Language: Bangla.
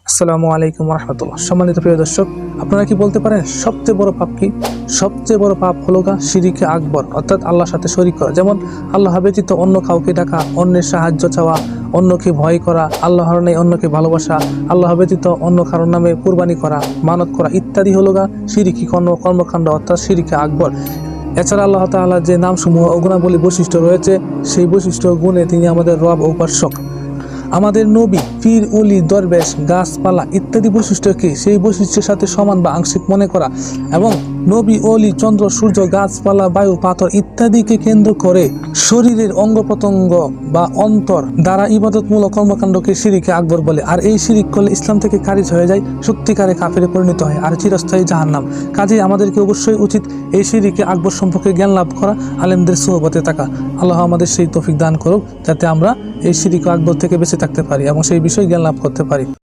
আসসালামু আলাইকুম রহমতুল্লাহ। সম্মানিত প্রিয় দর্শক, আপনারা কি বলতে পারেন সবচেয়ে বড় পাপ কি? সবচেয়ে বড় পাপ হলো শিরকে আকবর, অর্থাৎ আল্লাহর সাথে শরীক করা। যেমন আল্লাহ ব্যতীত অন্য কাউকে ডাকা, অন্যের সাহায্য চাওয়া, অন্যকে ভয় করা, আল্লাহর নেই অন্যকে ভালোবাসা, আল্লাহ ব্যতীত অন্য কারোর নামে কুরবানি করা, মানত করা ইত্যাদি হলো শিরকি কর্মকাণ্ড, অর্থাৎ শিরকে আকবর। এছাড়া আল্লাহ তাআলার যে নামসমূহ ও গুণাবলী বৈশিষ্ট্য রয়েছে, সেই বৈশিষ্ট্য গুণে তিনি আমাদের রব ও উপাস্যক। আমাদের নবী, পীর, ওলি, দরবেশ, গাছপালা ইত্যাদি বৈশিষ্ট্যকে সেই বৈশিষ্ট্যের সাথে সমান বা আংশিক মনে করা এবং নবী, ওলি, চন্দ্র, সূর্য, গাছপালা, বায়ু, পাথর ইত্যাদিকে কেন্দ্র করে শরীরের অঙ্গ প্রত্যঙ্গ বা অন্তর দ্বারা ইবাদতমূলক কর্মকাণ্ডকে শিরকে আকবর বলে। আর এই শিরিক করলে ইসলাম থেকে খারিজ হয়ে যায়, সত্যিকারে কাফেরে পরিণত হয় আর চিরস্থায়ী জাহান্নাম। কাজেই আমাদেরকে অবশ্যই উচিত এই শিরকে আকবর সম্পর্কে জ্ঞান লাভ করা, আলেমদের সোহবতে থাকা। আল্লাহ আমাদের সেই তৌফিক দান করুক যাতে আমরা এই শিরকে আকবর থেকে বেঁচে থাকতে পারি এবং সেই বিষয়ে জ্ঞান লাভ করতে পারি।